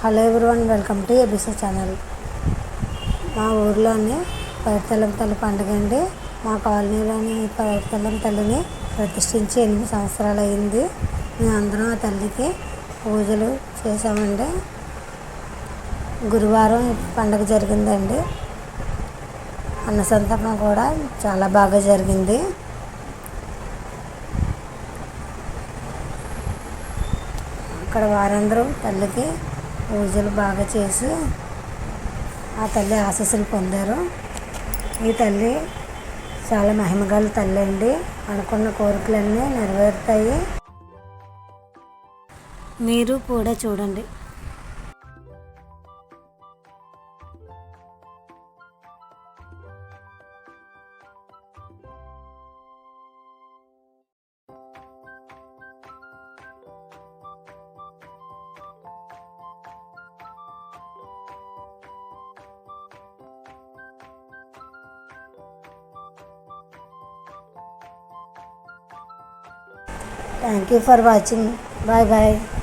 Hello everyone, welcome to ABC channel. మా ఊర్లోని పైడితల్లి తల్లి పండుగ అండి. మా కాలనీలోని పైడితల్లి తల్లిని ప్రతిష్ఠించి 8 సంవత్సరాలు అయింది. మేమందరం ఆ తల్లికి పూజలు చేసామండి. గురువారం పండుగ జరిగిందండి. అన్నసంతర్పణ కూడా చాలా బాగా జరిగింది. అక్కడ వారందరూ తల్లికి పూజలు బాగా చేసి ఆ తల్లి ఆశీస్సులు పొందారు. ఈ తల్లి చాలా మహిమగల తల్లి అండి. అనుకున్న కోరికలన్నీ నెరవేరుతాయి. మీరు కూడా చూడండి. Thank you for watching. Bye bye.